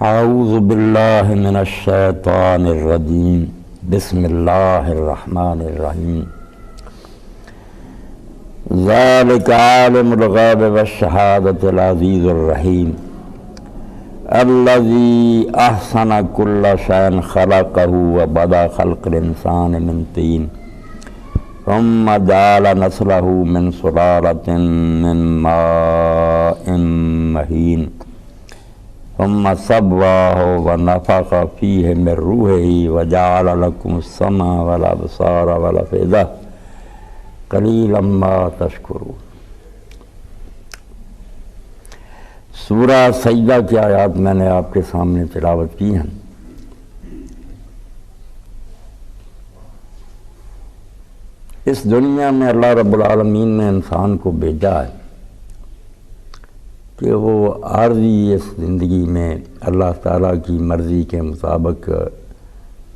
اعوذ باللہ من الشیطان الرجیم بسم اللہ الرحمن الرحیم ذالک عالم الغیب والشہادۃ العزیز الرحیم الذی احسن کل شیء خلقہ وبدأ خلق الانسان من طین ثم جعل نسلہ من سلالۃ من ماء مہین ثم صباه ونفخ فيه من روحه وجعل لكم السمع والابصار والافئدة قليلا ما تشکرون۔ سورہ سجدہ کی آیات میں نے آپ کے سامنے تلاوت کی ہیں۔ اس دنیا میں اللہ رب العالمین نے انسان کو بھیجا ہے کہ وہ عارضی اس زندگی میں اللہ تعالیٰ کی مرضی کے مطابق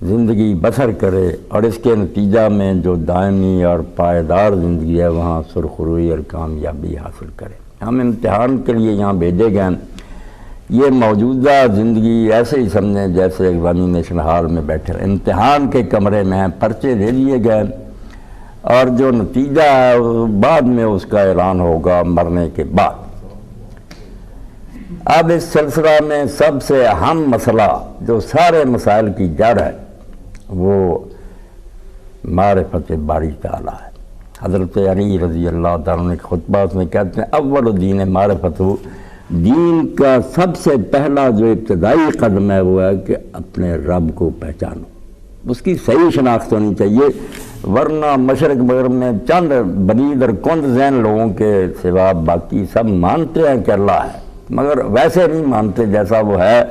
زندگی بسر کرے اور اس کے نتیجہ میں جو دائمی اور پائیدار زندگی ہے وہاں سرخروئی اور کامیابی حاصل کرے۔ ہم امتحان کے لیے یہاں بھیجے گئے ہیں۔ یہ موجودہ زندگی ایسے ہی سمجھیں جیسے ایگزامینیشن ہال میں بیٹھے امتحان کے کمرے میں ہیں، پرچے دے دیے گئے اور جو نتیجہ ہے بعد میں اس کا اعلان ہوگا مرنے کے بعد۔ اب اس سلسلہ میں سب سے اہم مسئلہ جو سارے مسائل کی جڑ ہے وہ معرفت باری تعالیٰ ہے۔ حضرت علی رضی اللہ تعالیٰ نے خطبہ میں کہتے ہیں اول دین معرفت ہو، دین کا سب سے پہلا جو ابتدائی قدم ہے وہ ہے کہ اپنے رب کو پہچانو، اس کی صحیح شناخت ہونی چاہیے، ورنہ مشرق مغرب میں چند بلید اور کند ذہن لوگوں کے سوا باقی سب مانتے ہیں کہ اللہ ہے مگر ویسے نہیں مانتے جیسا وہ ہے،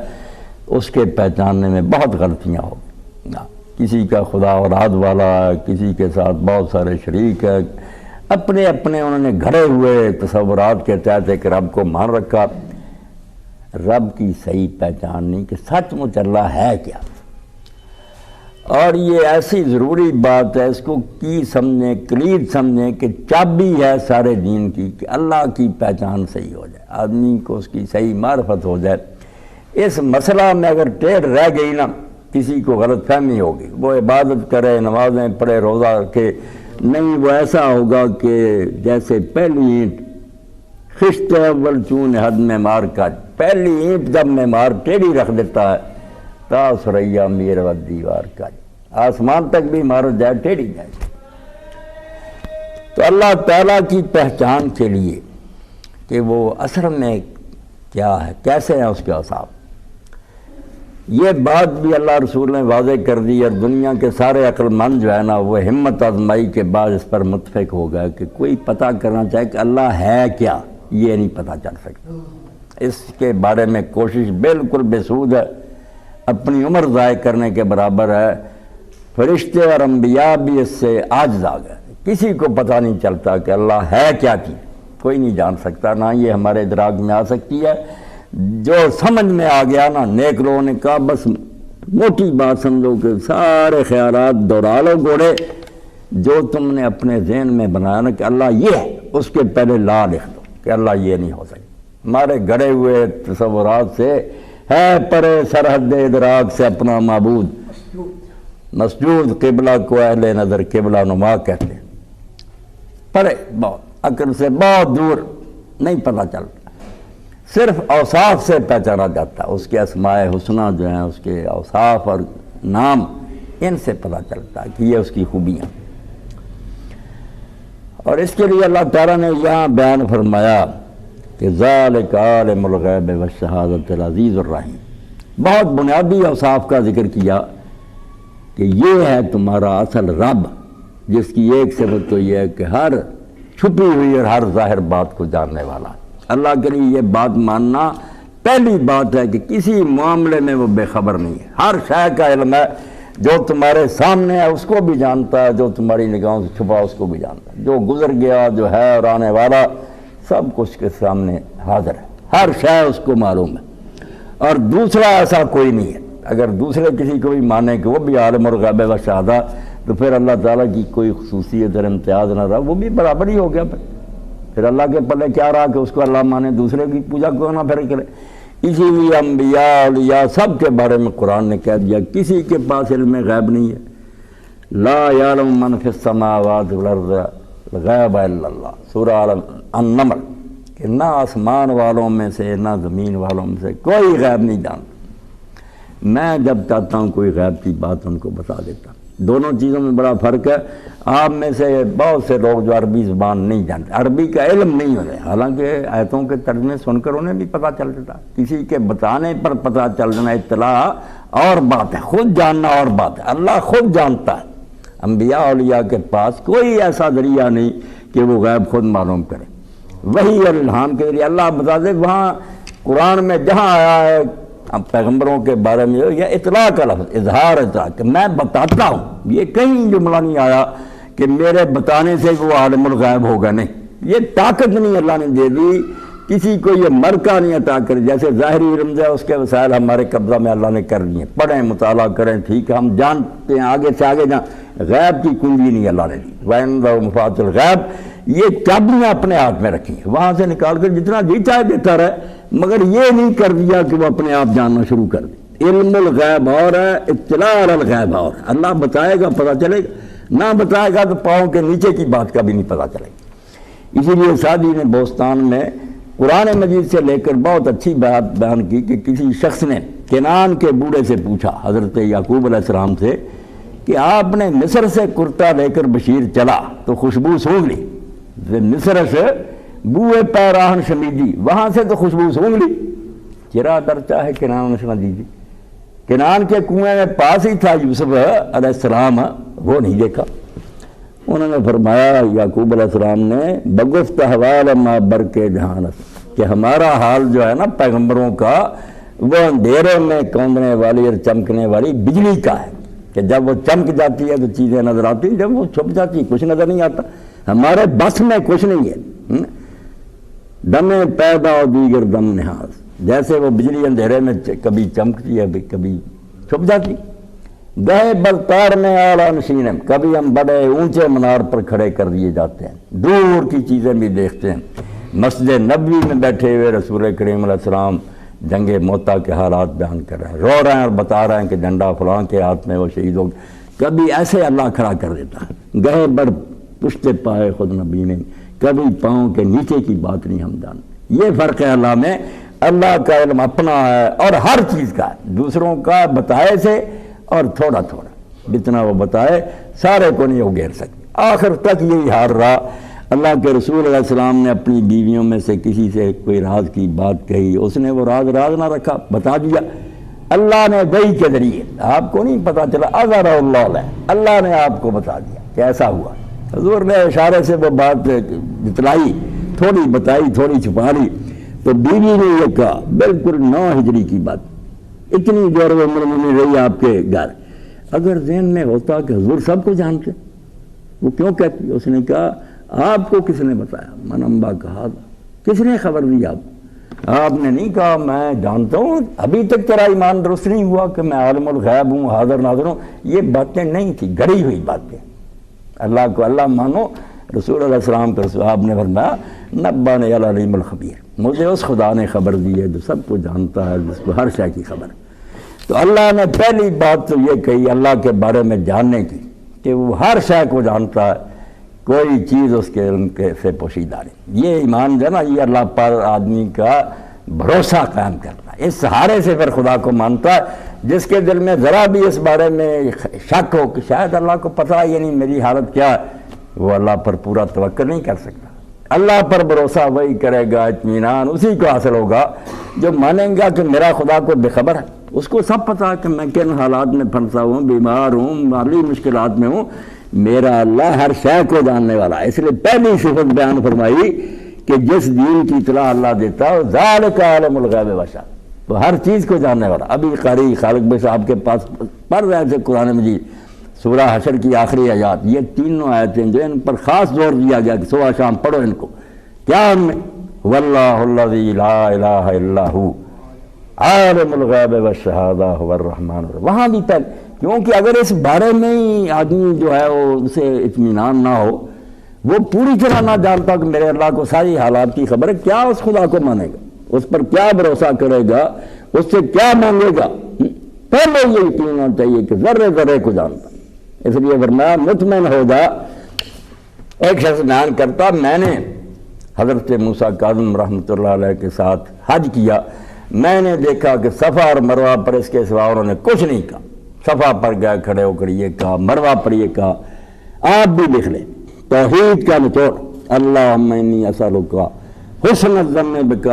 اس کے پہچاننے میں بہت غلطیاں ہو۔ کسی کا خدا اولاد والا ہے، کسی کے ساتھ بہت سارے شریک ہیں، اپنے انہوں نے گھڑے ہوئے تصورات کے تحت ایک رب کو مان رکھا۔ رب کی صحیح پہچان نہیں کہ سچ مچ اللہ ہے کیا، اور یہ ایسی ضروری بات ہے، اس کو کی سمجھیں، کلید سمجھیں کہ چابی ہے سارے دین کی کہ اللہ کی پہچان صحیح ہو جائے، آدمی کو اس کی صحیح معرفت ہو جائے۔ اس مسئلہ میں اگر ٹیڑھ رہ گئی نا، کسی کو غلط فہمی ہوگی، وہ عبادت کرے، نمازیں پڑھے، روزہ رکھے، نہیں وہ ایسا ہوگا کہ جیسے پہلی اینٹ خشت اول چون حد میں مار کا، پہلی اینٹ جب معمار ٹیڑھی رکھ دیتا ہے تا سریا میر و دیوار کا، آسمان تک بھی مار جائے ٹیڑھی جائے۔ تو اللہ تعالیٰ کی پہچان کے لیے کہ وہ اثر میں کیا ہے، کیسے ہیں اس کے اوصاف، یہ بات بھی اللہ رسول نے واضح کر دی، اور دنیا کے سارے عقل مند جو ہے نا وہ ہمت آزمائی کے بعد اس پر متفق ہو گیا کہ کوئی پتہ کرنا چاہے کہ اللہ ہے کیا، یہ نہیں پتہ چل سکتا۔ اس کے بارے میں کوشش بالکل بے سود ہے، اپنی عمر ضائع کرنے کے برابر ہے۔ فرشتے اور انبیاء بھی اس سے عاجز آ گئے، کسی کو پتہ نہیں چلتا کہ اللہ ہے کیا چیز، کوئی نہیں جان سکتا، نہ یہ ہمارے ادراک میں آ سکتی ہے۔ جو سمجھ میں آ گیا نا، نیک لوگوں نے کہا بس موٹی بات سمجھو کہ سارے خیالات دوڑا لو گھوڑے، جو تم نے اپنے ذہن میں بنایا نا کہ اللہ یہ ہے، اس کے پہلے لا لکھ دو کہ اللہ یہ نہیں ہو سکتا۔ ہمارے گڑے ہوئے تصورات سے ہے پرے سرحد ادراک سے اپنا معبود مسجود، قبلہ کو اہل نظر قبلہ نما کہتے ہیں، پرے بہت عقل سے بہت دور، نہیں پتہ چلتا، صرف اوصاف سے پہچانا جاتا ہے، اس کے اسماء حسنہ جو ہیں، اس کے اوصاف اور نام، ان سے پتہ چلتا ہے کہ یہ اس کی خوبیاں۔ اور اس کے لیے اللہ تعالیٰ نے یہاں بیان فرمایا کہ ذالک عالم الغیب والشہادۃ العزیز الرحیم، بہت بنیادی اوصاف کا ذکر کیا کہ یہ ہے تمہارا اصل رب، جس کی ایک صفت تو یہ ہے کہ ہر چھپی ہوئی اور ہر ظاہر بات کو جاننے والا۔ اللہ کے لیے یہ بات ماننا پہلی بات ہے کہ کسی معاملے میں وہ بے خبر نہیں ہے، ہر شے کا علم ہے، جو تمہارے سامنے ہے اس کو بھی جانتا ہے، جو تمہاری نگاہوں سے چھپا اس کو بھی جانتا ہے، جو گزر گیا، جو ہے اور آنے والا، سب کچھ کے سامنے حاضر ہے، ہر شے اس کو معلوم ہے۔ اور دوسرا ایسا کوئی نہیں ہے، اگر دوسرے کسی کو بھی مانے کہ وہ بھی عالم الغیب و شہادہ، تو پھر اللہ تعالیٰ کی کوئی خصوصیت اور امتیاز نہ رہا، وہ بھی برابر ہی ہو گیا۔ پھر اللہ کے پلے کیا رہا کہ اس کو اللہ مانے، دوسرے کی پوجا کیوں نہ پھر کرے۔ اسی لیے انبیاء اولیاء سب کے بارے میں قرآن نے کہہ دیا کسی کے پاس علم غیب نہیں ہے. لا یعلم من فی السماوات والارض الغیب الا اللہ، سورہ النمل، کہ نہ آسمان والوں میں سے نہ زمین والوں میں سے کوئی غیب نہیں جانتا. میں جب چاہتا ہوں کوئی غیب کی بات ان کو بتا دیتا. دونوں چیزوں میں بڑا فرق ہے. آپ میں سے بہت سے لوگ جو عربی زبان نہیں جانتے، عربی کا علم نہیں ہوتا، حالانکہ آیتوں کے ترجمے سن کر انہیں بھی پتہ چل جاتا. کسی کے بتانے پر پتہ چل جانا اطلاع اور بات ہے، خود جاننا اور بات ہے. اللہ خود جانتا ہے. انبیاء اولیاء کے پاس کوئی ایسا ذریعہ نہیں کہ وہ غیب خود معلوم کرے. وہی الہام کے ذریعے اللہ بتا دے. وہاں قرآن میں جہاں آیا ہے پیغمبروں کے بارے میں یہ اطلاع کا لفظ، اظہار اطلاع، کہ میں بتاتا ہوں. یہ کہیں جملہ نہیں آیا کہ میرے بتانے سے وہ عالم الغیب ہوگا. نہیں، یہ طاقت نہیں اللہ نے دے دی. کسی کو یہ مرکہ نہیں عطا کر. جیسے ظاہری علم ہے اس کے وسائل ہمارے قبضہ میں اللہ نے کر دیے، پڑھیں مطالعہ کریں ٹھیک ہے، ہم جانتے ہیں آگے سے آگے جائیں. غیب کی کنجی نہیں اللہ نے دی. وَعِندَهُ مَفَاتِحُ الْغَیْبِ، یہ چابیاں اپنے ہاتھ میں رکھی ہیں، وہاں سے نکال کر جتنا جی چاہے دیتا رہے، مگر یہ نہیں کر دیا کہ وہ اپنے آپ جاننا شروع کر دے. علم الغیب اور ہے، اطلاع علی الغیب اور ہے. اللہ بتائے گا پتہ چلے گا، نہ بتائے گا تو پاؤں کے نیچے کی بات کا بھی نہیں پتہ چلے گا. اسی لیے سعدی نے بوستان میں قرآن مجید سے لے کر بہت اچھی بات بیان کی کہ کسی شخص نے کنعان کے بوڑھے سے پوچھا، حضرت یعقوب علیہ السلام سے، کہ آپ نے مصر سے کرتا لے کر بشیر چلا تو خوشبو سونگھ لی. مصر سے بوئے پیراہن شمیدی، وہاں سے تو خوشبو سونگھ لی. چرا در چاہے کنعان نشنا دیجی. کنعان کے کنویں میں پاس ہی تھا یوسف علیہ السلام، وہ نہیں دیکھا. انہوں نے فرمایا یعقوب علیہ السلام نے بگفت حوال ما برق جہانت، کہ ہمارا حال جو ہے نا پیغمبروں کا، وہ اندھیرے میں کوندنے والی اور چمکنے والی بجلی کا ہے، کہ جب وہ چمک جاتی ہے تو چیزیں نظر آتی ہیں، جب وہ چھپ جاتی ہے کچھ نظر نہیں آتا. ہمارے بس میں کچھ نہیں ہے. دم پیدا و دیگر دم نہاز، جیسے وہ بجلی اندھیرے میں کبھی چمکتی ہے کبھی چھپ جاتی. گئے بلتار میں اعلیٰ نشین، کبھی ہم بڑے اونچے منار پر کھڑے کر دیے جاتے ہیں، دور کی چیزیں بھی دیکھتے ہیں. مسجد نبوی میں بیٹھے ہوئے رسول کریم علیہ السلام جنگ موتا کے حالات بیان کر رہے ہیں، رو رہے ہیں اور بتا رہے ہیں کہ جھنڈا فلاں کے ہاتھ میں وہ شہید ہو گئے. کبھی ایسے اللہ کھڑا کر دیتا ہے. گئے بڑھ پشتے پائے خود نبی نے، کبھی پاؤں کے نیچے کی بات نہیں ہم جانتے. یہ فرق ہے اللہ میں. اللہ کا علم اپنا ہے اور ہر چیز کا ہے، دوسروں کا بتائے سے اور تھوڑا تھوڑا جتنا وہ بتائے سارے کو نہیں وہ گھیر سکتے. آخر تک یہی حال رہا. اللہ کے رسول علیہ السلام نے اپنی بیویوں میں سے کسی سے کوئی راز کی بات کہی، اس نے وہ راز نہ رکھا، بتا دیا. اللہ نے وحی کے ذریعے، آپ کو نہیں پتا چلا، اظہر اللہ علیہ، اللہ نے آپ کو بتا دیا کہ ایسا ہوا. حضور نے اشارے سے وہ بات بتلائی، تھوڑی بتائی تھوڑی چھپا لی. تو بیوی نے یہ کہا، بالکل 9 ہجری کی بات، اتنی دیر وہ عمر میں نہیں رہی آپ کے گھر. اگر ذہن میں ہوتا کہ حضور سب کو جانتے، وہ کیوں کہتی؟ اس نے کہا آپ کو کس نے بتایا؟ من انبا کہا، کس نے خبر دی آپ؟ آپ نے نہیں کہا میں جانتا ہوں، ابھی تک تیرا ایمان درست نہیں ہوا کہ میں عالم الغیب ہوں، حاضر ناظر ہوں. یہ باتیں نہیں تھی، گڑی ہوئی باتیں. اللہ کو اللہ مانو، رسول اللہ علیہ السلام کے رسول. آپ نے فرمایا نبانی العلیم الخبیر، مجھے اس خدا نے خبر دی ہے جو سب کو جانتا ہے، جس کو ہر شے کی خبر ہے. تو اللہ نے پہلی بات تو یہ کہی اللہ کے بارے میں جاننے کی کہ وہ ہر شے کو جانتا ہے، کوئی چیز اس کے علم کے سے پوشیدہ نہیں. یہ ایمان جو ہے نا، یہ اللہ پر آدمی کا بھروسہ قائم کرتا ہے. اس سہارے سے پھر خدا کو مانتا ہے. جس کے دل میں ذرا بھی اس بارے میں شک ہو کہ شاید اللہ کو پتہ ہے نہیں میری حالت کیا ہے، وہ اللہ پر پورا توکل نہیں کر سکتا. اللہ پر بھروسہ وہی کرے گا، اطمینان اسی کو حاصل ہوگا جو مانیں گا کہ میرا خدا کو بے خبر ہے، اس کو سب پتہ ہے کہ میں کن حالات میں پھنسا ہوں، بیمار ہوں، مالی مشکلات میں ہوں. میرا اللہ ہر شے کو جاننے والا ہے. اس لیے پہلی صفت بیان فرمائی کہ جس دین کی اطلاع اللہ دیتا ہے ذالک عالم الغیب وشہادہ، وہ ہر چیز کو جاننے والا. ابھی قاری خالق بھائی صاحب کے پاس پڑھ رہے تھے قرآن مجید سورہ حشر کی آخری آیات، یہ تینوں آیتیں جو ان پر خاص زور دیا گیا کہ صبح شام پڑھو ان کو. کیا ان میں واللہ الذی لا الہ الا ہو عالم الغیب والشہادہ هو الرحمن الرحیم. وہاں بھی پہلے، کیونکہ اگر اس بارے میں ہی آدمی جو ہے وہ اسے اطمینان نہ ہو، وہ پوری طرح نہ جانتا کہ میرے اللہ کو ساری حالات کی خبر ہے، کیا اس خدا کو مانے گا؟ اس پر کیا بھروسہ کرے گا، اس سے کیا مانگے گا، پہلے یہ یقین ہونا چاہیے کہ ذرے ذرے کو جانتا. اس لیے فرمایا مطمئن ہوگا. ایک شخص بیان کرتا میں نے حضرت موسیٰ کاظم رحمۃ اللہ علیہ کے ساتھ حج کیا، میں نے دیکھا کہ صفا اور مروہ پر اس کے سوا انہوں نے کچھ نہیں کہا. صفا پر گئے کھڑے ہو کر یہ کہا، مروہ پر یہ کہا. آپ بھی لکھ لیں توحید کا نچوڑ، اللہم انی اسألک حسن الظن بک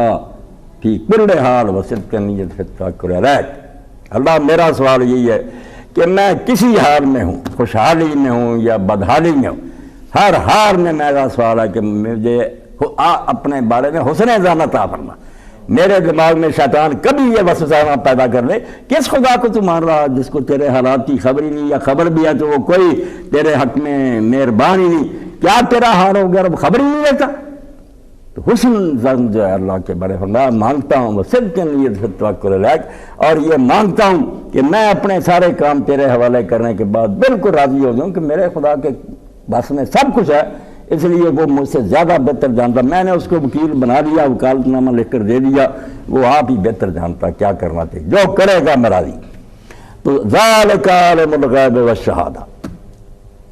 فی کل حال وصدق النیت فی التوکل علیک. اللہ میرا سوال یہی ہے کہ میں کسی حال میں ہوں، خوشحالی میں ہوں یا بدحالی میں ہوں، ہر حال میں میرا سوال ہے کہ مجھے اپنے بارے میں حسن ظن عطا فرما. میرے دماغ میں شیطان کبھی یہ وسوسہ نہ پیدا کر لے کس خدا کو تو مان رہا جس کو تیرے حالات کی خبر ہی نہیں، یا خبر بھی ہے تو وہ کوئی تیرے حق میں مہربان ہی نہیں. کیا تیرا حال ہو گیا خبر ہی نہیں لیتا. تو حسن ظن جو ہے اللہ کے بارے میں مانگتا ہوں وہ صدق النیت فی التوکل علیک، اور یہ مانگتا ہوں کہ میں اپنے سارے کام تیرے حوالے کرنے کے بعد بالکل راضی ہو جاؤں کہ میرے خدا کے بس میں سب کچھ ہے، اس لیے وہ مجھ سے زیادہ بہتر جانتا. میں نے اس کو وکیل بنا لیا، وکالت نامہ لکھ کر دے دیا، وہ آپ ہی بہتر جانتا کیا کرنا چاہیے، جو کرے گا میں راضی. تو ذالک عالم الغیب والشہادہ،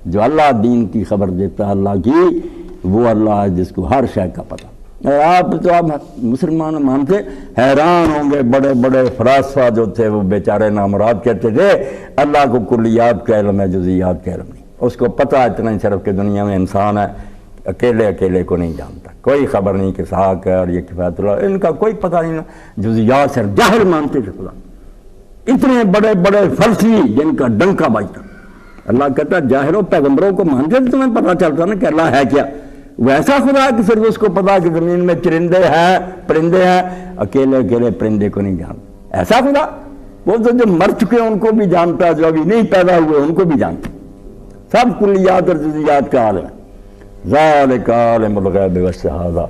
جو اللہ دین کی خبر دیتا ہے اللہ کی، وہ اللہ ہے جس کو ہر شے کا پتہ. آپ تو آپ مسلمان مانتے حیران ہوں گے، بڑے بڑے فلاسفہ جو تھے وہ بیچارے نامراد کہتے تھے اللہ کو کلیات کا علم ہے، جزیات کا علم نہیں. اس کو پتہ اتنا ہی صرف کہ دنیا میں انسان ہے، اکیلے کو نہیں جانتا، کوئی خبر نہیں کہ ساق ہے اور یہ کفایت اللہ، ان کا کوئی پتہ نہیں. جزیات صرف جاہل مانتے تھے خدا. اتنے بڑے بڑے فلسفی جن کا ڈنکا بجتا. اللہ کہتا جاہلوں پیغمبروں کو مانتے تھے تمہیں پتہ چلتا نا کہ اللہ ہے کیا. ویسا خدا کہ صرف اس کو پتا کہ زمین میں چرندے ہیں پرندے ہیں، اکیلے پرندے کو نہیں جانتا. ایسا خدا وہ تو جو مر چکے ان کو بھی جانتا، جو ابھی نہیں پیدا ہوئے ان کو بھی جانتا. سب کلیات اور جزیات کا عالم ہے. ذالک عالم الغیب والشہادہ،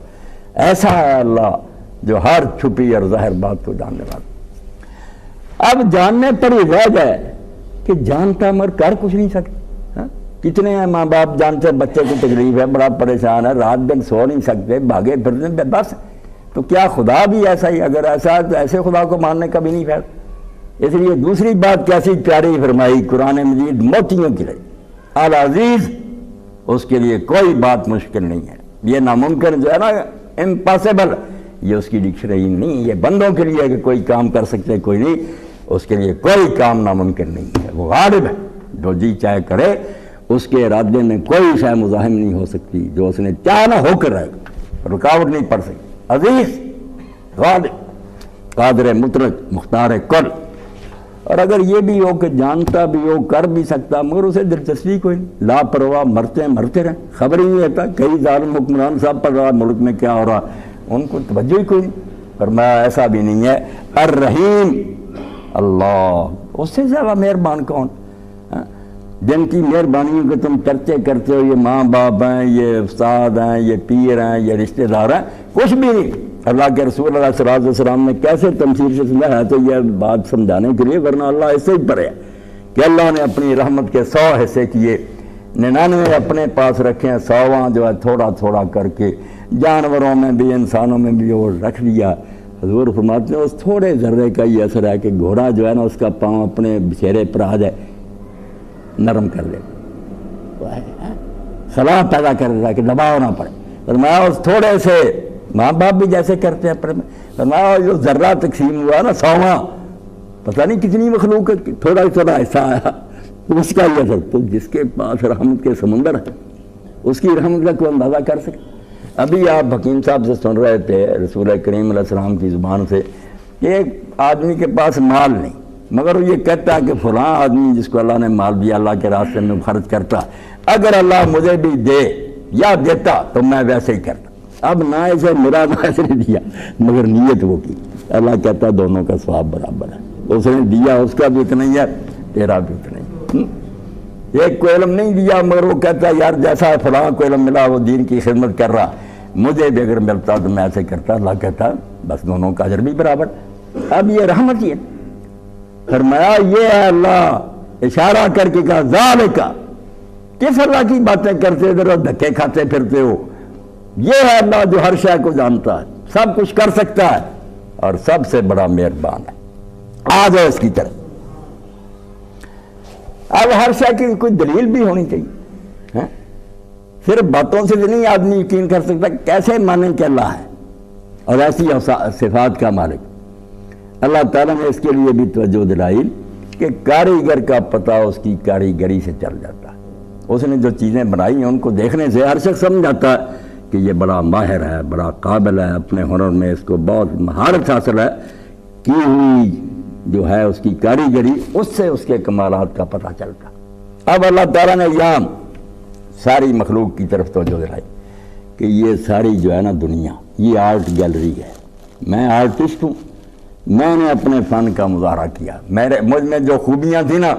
ایسا ہے اللہ جو ہر چھپی اور ظاہر بات کو جاننے والا. اب جاننے پر یہ رہ جائے کہ جانتا مر کر کچھ نہیں سکتا. کتنے ہیں ماں باپ جانتے ہیں بچے کو تکلیف ہے، بڑا پریشان ہے، رات دن سو نہیں سکتے، بھاگے پھرتے بس. تو کیا خدا بھی ایسا ہی؟ اگر ایسا ہے تو ایسے خدا کو ماننے کا بھی نہیں فائدہ. اس لیے دوسری بات کیسی پیاری فرمائی قرآن مجید موتیوں کی رہی. العزیز، اس کے لیے کوئی بات مشکل نہیں ہے. یہ ناممکن جو ہے نا امپاسبل، یہ اس کی ڈکشنری نہیں. یہ بندوں کے لیے کہ کوئی کام کر سکتے کوئی نہیں، اس کے لیے کوئی کام ناممکن نہیں ہے. وہ غالب ہے، جو جی چاہے کرے، اس کے ارادے میں کوئی شے مزاحم نہیں ہو سکتی. جو اس نے چاہا نہ ہو کر رہے گا، رکاوٹ نہیں پڑ سکتی. عزیز، غالب، قادر مطلق، مختار کل. اور اگر یہ بھی ہو کہ جانتا بھی ہو، کر بھی سکتا، مگر اسے دلچسپی کوئی نہیں، لاپرواہ مرتے رہیں، خبر ہی نہیں رہتا. کئی ظالم حکمران صاحب پر رہا ملک میں کیا ہو رہا، ان کو توجہ ہی کوئی نہیں. فرمایا ایسا بھی نہیں ہے. الرحیم، اللہ اس سے زیادہ مہربان کون؟ جن کی مہربانیوں کے تم چرچے کرتے ہو، یہ ماں باپ ہیں، یہ استاد ہیں، یہ پیر ہیں، یہ رشتہ دار ہیں، کچھ بھی نہیں. اللہ کے رسول علیہ صلی اللہ علیہ وسلم نے کیسے تمثیل سے سمجھا ہے تو یہ بات سمجھانے کے لیے، ورنہ اللہ اس سے ہی پرے ہے کہ اللہ نے اپنی رحمت کے 100 حصے کیے، 99 اپنے پاس رکھے ہیں، 100واں جو ہے تھوڑا تھوڑا کر کے جانوروں میں بھی انسانوں میں بھی وہ رکھ دیا. حضور فرماتے ہیں اس تھوڑے ذرے کا یہ اثر ہے کہ گھوڑا جو ہے نا اس کا پاؤں اپنے بچھیرے پر آ جائے نرم کر لے، صلاح پیدا کر دیتا کہ دباؤ نہ پڑے. فرمایا اس تھوڑے سے ماں باپ بھی جیسے کرتے ہیں اپنے میں. فرمایا جو ذرہ تقسیم ہوا نا 100واں، پتہ نہیں کتنی مخلوق تھوڑا تھوڑا ایسا آیا، اس کا یہ اثر. تو جس کے پاس رحمت کے سمندر ہے اس کی رحمت کا کوئی اندازہ کر سکے. ابھی آپ حکیم صاحب سے سن رہے تھے رسول کریم علیہ السلام کی زبان سے کہ ایک آدمی کے پاس مال نہیں، مگر وہ یہ کہتا ہے کہ فلاں آدمی جس کو اللہ نے مال دیا اللہ کے راستے میں خرچ کرتا، اگر اللہ مجھے بھی دے یا دیتا تو میں ویسے ہی کرتا. اب نہ اسے میرا نہ اسے نے دیا، مگر نیت وہ کی. اللہ کہتا ہے دونوں کا ثواب برابر ہے. اس نے دیا اس کا بھی اتنا ہی ہے، تیرا بھی اتنا ہی. ایک کو علم نہیں دیا مگر وہ کہتا ہے یار جیسا فلاں کو علم ملا وہ دین کی خدمت کر رہا، مجھے بھی اگر ملتا تو میں ایسے کرتا. اللہ کہتا بس دونوں کا اجر بھی برابر. اب یہ رحمت ہی ہے. فرمایا یہ ہے اللہ اشارہ کر کے کہا ذالک، کس اللہ کی باتیں کرتے ادھر دھکے کھاتے پھرتے ہو؟ یہ ہے اللہ جو ہر شے کو جانتا ہے، سب کچھ کر سکتا ہے، اور سب سے بڑا مہربان ہے. آ جائے اس کی طرف. اب ہر شے کی کوئی دلیل بھی ہونی چاہیے. صرف باتوں سے نہیں آدمی یقین کر سکتا. کیسے مانیں کہ اللہ ہے اور ایسی صفات کا مالک. اللہ تعالیٰ نے اس کے لیے بھی توجہ دلائی کہ کاریگر کا پتہ اس کی کاریگری سے چل جاتا ہے. اس نے جو چیزیں بنائی ہیں ان کو دیکھنے سے ہر شخص سمجھ جاتا ہے کہ یہ بڑا ماہر ہے, بڑا قابل ہے, اپنے ہنر میں اس کو بہت مہارت حاصل ہے کی ہوئی جو ہے اس کی کاریگری, اس سے اس کے کمالات کا پتہ چلتا. اب اللہ تعالیٰ نے یہاں ساری مخلوق کی طرف توجہ دلائی کہ یہ ساری جو ہے نا دنیا یہ آرٹ گیلری ہے. میں آرٹسٹ ہوں, میں نے اپنے فن کا مظاہرہ کیا. مجھ میں جو خوبیاں تھیں نا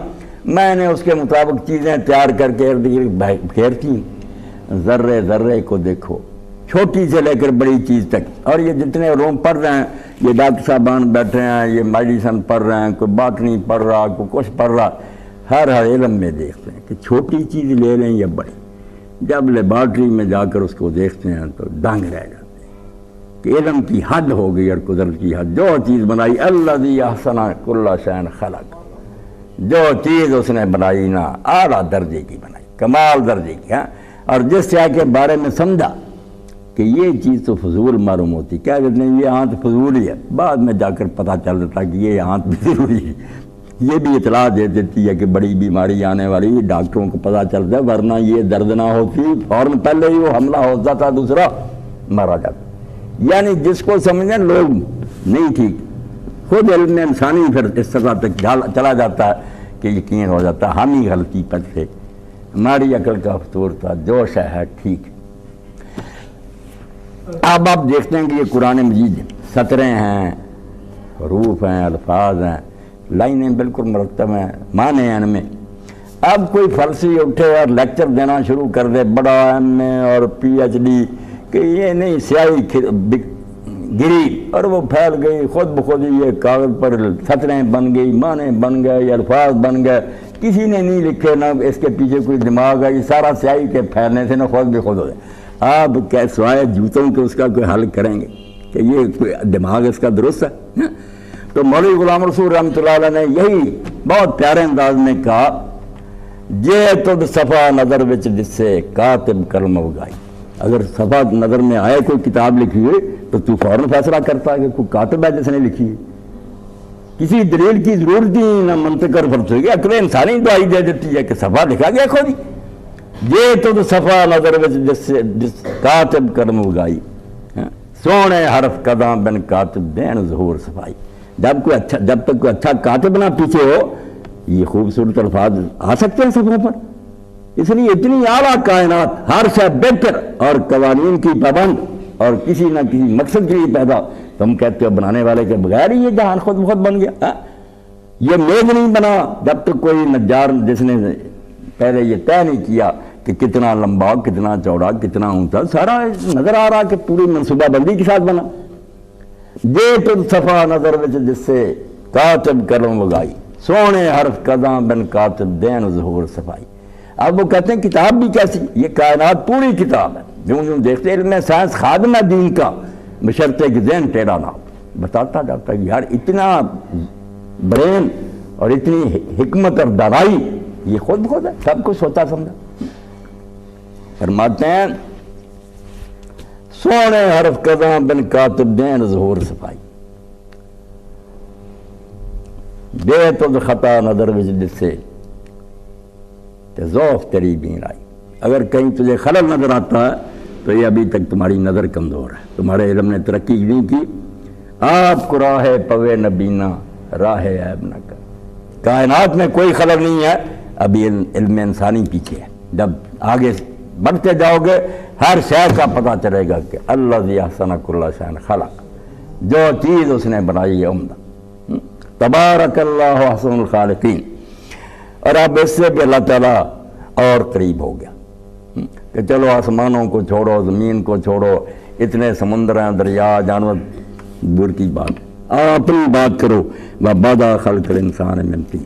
میں نے اس کے مطابق چیزیں تیار کر کے ارد گرد پھیرتی. ذرے ذرے کو دیکھو, چھوٹی سے لے کر بڑی چیز تک. اور یہ جتنے روم پڑھ رہے ہیں, یہ ڈاکٹر صاحبان بیٹھے ہیں, یہ میڈیسن پڑھ رہے ہیں, کوئی باٹنی پڑھ رہا, کوئی کچھ پڑھ رہا, ہر علم میں دیکھتے ہیں کہ چھوٹی چیز لے لیں یا بڑی. جب لیبارٹری میں جا کر اس کو دیکھتے ہیں تو دنگ رہ جاتے ہیں کہ علم کی حد ہو گئی اور قدرت کی حد. جو چیز بنائی الذی احسن کل شیء خلق, جو چیز اس نے بنائی نا اعلیٰ درجے کی بنائی, کمال درجے کی. اور جس شے کے بارے میں سمجھا کہ یہ چیز تو فضول معلوم ہوتی, کیا کہتے ہیں یہ آنت فضول ہی ہے, بعد میں جا کر پتہ چل دیتا کہ یہ آنت بھی ضروری ہے. یہ بھی اطلاع دے دیتی ہے کہ بڑی بیماری آنے والی, ڈاکٹروں کو پتہ چلتا ہے, ورنہ یہ درد نہ ہوتی فوراً پہلے ہی وہ حملہ ہو جاتا, دوسرا مارا جاتا. یعنی جس کو سمجھیں لوگ نہیں ٹھیک, خود علم انسانی پھر اس سطح تک چلا جاتا ہے کہ یقین ہو جاتا ہے ہم ہی غلطی پر تھے, ہماری عقل کا فطور تھا, جو شے ہے ٹھیک. اب آپ دیکھتے ہیں کہ یہ قرآن مجید سطریں ہیں, حروف ہیں, الفاظ ہیں, لائنیں بالکل مرتب ہیں, معنی ہیں ان میں. اب کوئی فلسفی اٹھے اور لیکچر دینا شروع کر دے, بڑا ایم اے اور پی ایچ ڈی, کہ یہ نہیں سیاہی گری اور وہ پھیل گئی خود بخود, یہ کاغذ پر سطریں بن گئی, معنی بن گئے, الفاظ بن گئے, کسی نے نہیں لکھے, نہ اس کے پیچھے کوئی دماغ ہے, یہ سارا سیاہی کے پھیلنے سے نہ خود بھی خود ہو جائے. آپ کیا سوائے جوتوں کے اس کا کوئی حل کریں گے کہ یہ کوئی دماغ اس کا درست ہے؟ تو مولوی غلام رسول رحمۃ اللہ علیہ نے یہی بہت پیارے انداز میں کہا, یہ تد صفحہ نظر وچ جسے کاتب قلم اگائی. اگر صفحہ نظر میں آئے کوئی کتاب لکھی ہوئی تو فوراً فیصلہ کرتا ہے کہ کوئی کاتب ہے جس نے لکھی ہے. کسی دلیل کی ضرورت نہیں, نہ منطق اور فلسفے کی, عقل انسانی دعائی دے دیتی ہے کہ صفحہ لکھا گیا خود ہی. یہ تو صفحہ نظر جس کاتب قلم اگائی, سونے حرف قداں بن کاتب دین ظہور صفائی. جب تک کوئی اچھا کاتب نہ پیچھے ہو, یہ خوبصورت الفاظ آ سکتے ہیں صفحے پر. اس لیے اتنی اعلیٰ کائنات, ہر شے بہتر اور قوانین کی پابند اور کسی نہ کسی مقصد کے لیے پیدا. تم کہتے ہو بنانے والے کے بغیر ہی یہ جہان خود بخود بن گیا. یہ میز نہیں بنا جب تک کوئی نجار جس نے پہلے یہ طے نہیں کیا کہ کتنا لمبا, کتنا چوڑا, کتنا اونچا, سارا نظر آ رہا کہ پوری منصوبہ بندی کے ساتھ بنا. یہ تو صفحہ نظر وچ جس سے کاتب قلم اگائی, سونے حرف قداں بن کاتب دین ظہور صفائی. اب وہ کہتے ہیں کتاب بھی کیسی, یہ کائنات پوری کتاب ہے. جو دیکھتے علم سائنس خادم ہے دین کا, بشرطے کہ ذہن ٹیڑھا نہ ہو. بتاتا جاتا ہے کہ یار اتنا برین اور اتنی حکمت اور دانائی یہ خود بخود ہے, سب کچھ سوچا سمجھا. فرماتے ہیں سونے حرف قداں بن کاتب دین ظہور صفائی. بے تد خطا نظر وچ جسے تے ذوف تیری بین آئی. اگر کہیں تجھے خلل نظر آتا ہے تو یہ ابھی تک تمہاری نظر کمزور ہے, تمہارے علم نے ترقی نہیں کی. آپ کو راہ پوے نبینا راہ عیب نہ کر. کائنات میں کوئی خلل نہیں ہے, ابھی علم انسانی پیچھے ہے. جب آگے بڑھتے جاؤ گے ہر شے کا پتہ چلے گا کہ الذی احسن کل شیء خلق, جو چیز اس نے بنائی ہے عمدہ. تبارک اللہ احسن الخالقین. اور اب اس سے بھی اللہ تعالیٰ اور قریب ہو گیا کہ چلو آسمانوں کو چھوڑو, زمین کو چھوڑو, اتنے سمندر ہیں, دریا, جانور, دور کی بات, آپ اپنی بات کرو. وَبَدَأَ خَلْقَ الْإِنسَانِ مِنْ طِينٍ.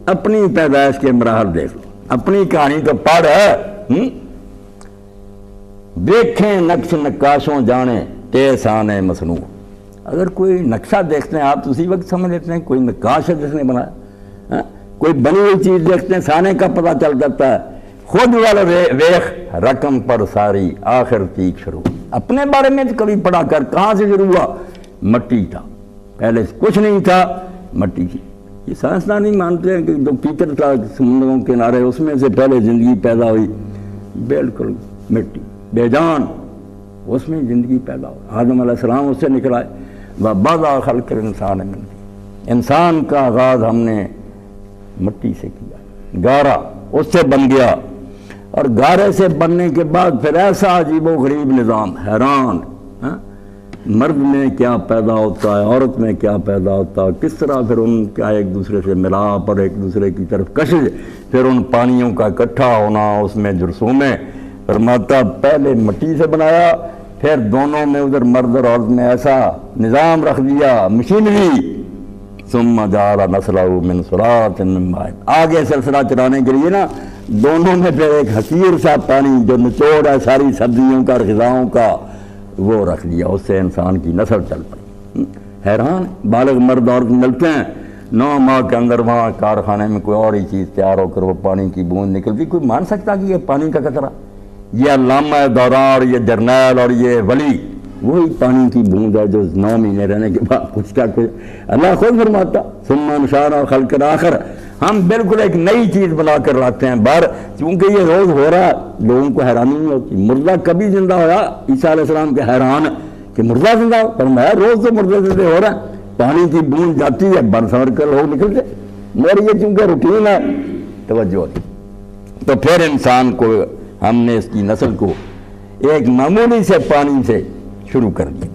اپنی پیدائش کے مراحل دیکھ لو, اپنی کہانی تو پڑھ ہے. دیکھیں نقش نقاشوں جانے تیسان مصنوع. اگر کوئی نقشہ دیکھتے ہیں آپ تو اسی وقت سمجھ لیتے ہیں کوئی نقاش ہے جس نے بنایا. ہاں؟ کوئی بنی ہوئی چیز دیکھتے ہیں سانے کا پتہ چل جاتا ہے. خود والا ویخ رقم پر ساری آخر تیک شروع. اپنے بارے میں کبھی پڑھا کر کہاں سے شروع ہوا؟ مٹی تھا، پہلے کچھ نہیں تھا، مٹی تھی. یہ سائنسدان نہیں مانتے ہیں کہ جو کیچڑ تھا سمندروں کے کنارے اس میں سے پہلے زندگی پیدا ہوئی. بالکل مٹی بے جان، اس میں زندگی پیدا ہوئی. آدم علیہ السلام اس سے نکلا ہے. وَبَدَأَ خَلْقَ الْإِنسَانَ مِنْ طِينٍ. انسان کا آغاز ہم نے مٹی سے کیا، گارا اس سے بن گیا. اور گارے سے بننے کے بعد پھر ایسا عجیب و غریب نظام، حیران. مرد میں کیا پیدا ہوتا ہے، عورت میں کیا پیدا ہوتا ہے، کس طرح پھر ان کا ایک دوسرے سے ملاپ اور ایک دوسرے کی طرف کشش، پھر ان پانیوں کا اکٹھا ہونا، اس میں جرثومیں. فرماتا پہلے مٹی سے بنایا، پھر دونوں میں ادھر مرد اور عورت میں ایسا نظام رکھ دیا، مشینری. ثم جعل نسلہ من سلالۃ من ماء. آگے سلسلہ چلانے کے لیے نا دونوں میں پھر ایک حقیر سا پانی جو نچوڑ ہے ساری سبزیوں کا اور غذاؤں کا وہ رکھ دیا. اس سے انسان کی نسل چل پڑی. حیران بالغ مرد عورت ملتے ہیں 9 ماہ کے اندر وہاں کارخانے میں کوئی اور ہی چیز تیار ہو کر وہ پانی کی بوند نکلتی. کوئی مان سکتا کہ یہ پانی کا قطرہ؟ یہ علامہ دوران اور یہ جرنیل اور یہ ولی وہی پانی کی بوند ہے جو 9 مہینے رہنے کے بعد کچھ کا کچھ. اللہ خود فرماتا ثم انشأنا خلقا آخر. ہم بالکل ایک نئی چیز بنا کر لاتے ہیں باہر. چونکہ یہ روز ہو رہا لوگوں کو حیرانی نہیں ہوتی. مردہ کبھی زندہ ہوا؟ عیسیٰ علیہ السلام کے حیران کہ مردہ زندہ ہو. فرمایا روز تو مردے زندے ہو رہا ہے، پانی کی بوند جاتی ہے برسور کر لوگ نکلتے. مگر یہ چونکہ روٹین ہے توجہ ہوتی. تو پھر انسان کو ہم نے اس کی نسل کو ایک معمولی سے پانی سے شروع کر دیا.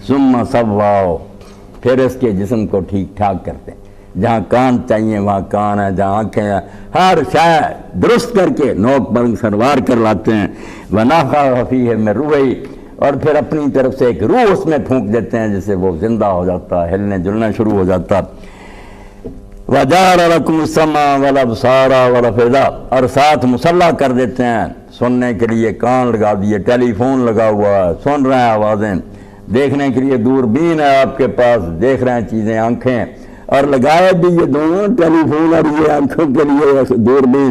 ثم سواہ. پھر اس کے جسم کو ٹھیک ٹھاک کرتے ہیں. جہاں کان چاہیے وہاں کان ہے، جہاں آنکھیں ہیں، ہر شے درست کر کے نوک برنگ سنوار کر لاتے ہیں. وَنَفَخَ فِيهِ مِن رُوحِهِ. اور پھر اپنی طرف سے ایک روح اس میں پھونک دیتے ہیں جس سے وہ زندہ ہو جاتا ہے، ہلنے جلنا شروع ہو جاتا. وَجَعَلَ لَكُمُ السَّمْعَ وَالْأَبْصَارَ وَالْأَفْئِدَةَ. اور ساتھ مسلح کر دیتے ہیں، سننے کے لیے کان لگا دیے، ٹیلی فون لگا ہوا ہے، سن رہے ہیں آوازیں. دیکھنے کے لیے دوربین ہے آپ کے پاس، دیکھ رہے ہیں چیزیں آنکھیں. اور لگائے بھی یہ دونوں ٹیلی فون اور یہ آنکھوں کے لیے دوربین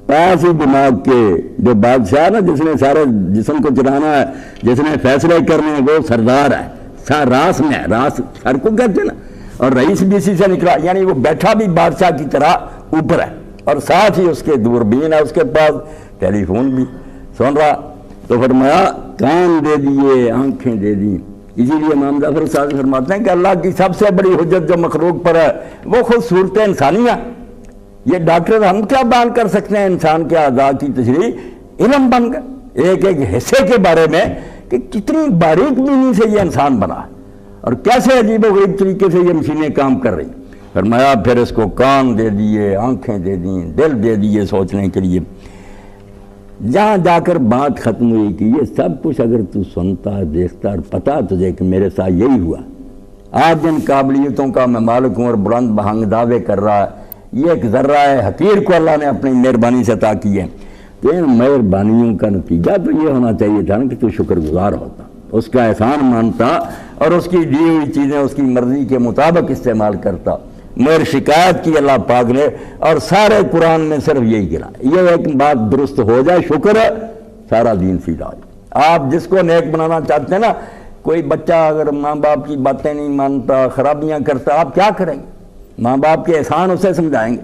پاس ہی دماغ کے. جو بادشاہ نا جس نے سارے جسم کو چلانا ہے، جس نے فیصلے کرنے ہیں، وہ سردار ہے، راس میں ہے، راس سر کو کہتے ہیں نا. اور رئیس بھی اسی سے نکلا، یعنی وہ بیٹھا بھی بادشاہ کی طرح اوپر ہے اور ساتھ ہی اس کے دوربین ہے، اس کے پاس ٹیلی فون بھی سن رہا. تو فرمایا کان دے دیے، آنکھیں دے دی. اسی لیے امام جعفر صادق فرماتے ہیں کہ اللہ کی سب سے بڑی حجت جو مخلوق پر ہے وہ خود صورت انسانیہ. یہ ڈاکٹر ہم کیا بیان کر سکتے ہیں انسان کے اعضاء کی تشریح؟ علم بن گئے ایک ایک حصے کے بارے میں کہ کتنی باریک بینی سے یہ انسان بنا ہے اور کیسے عجیب و غریب طریقے سے یہ مشینیں کام کر رہی. فرمایا پھر اس کو کان دے دیے، آنکھیں دے دیں، دل دے دیے سوچنے کے لیے. جہاں جا کر بات ختم ہوئی کہ یہ سب کچھ اگر تو سنتا دیکھتا اور پتا تجھے کہ میرے ساتھ یہی ہوا، آج جن قابلیتوں کا میں مالک ہوں اور بلند بہنگ دعوے کر رہا ہے، یہ ایک ذرہ حقیر کو اللہ نے اپنی مہربانی سے عطا کی ہے. تو ان مہربانیوں کا نتیجہ تو یہ ہونا چاہیے تھا کہ تو شکر گزار ہوتا، اس کا احسان مانتا اور اس کی دی ہوئی چیزیں اس کی مرضی کے مطابق استعمال کرتا. مگر شکایت کی اللہ پاک نے اور سارے قرآن میں صرف یہی گرا. یہ ایک بات درست ہو جائے شکر ہے، سارا دین سیدھا ہو جائے. آپ جس کو نیک بنانا چاہتے ہیں نا، کوئی بچہ اگر ماں باپ کی باتیں نہیں مانتا، خرابیاں کرتا، آپ کیا کریں گے؟ ماں باپ کے احسان اسے سمجھائیں گے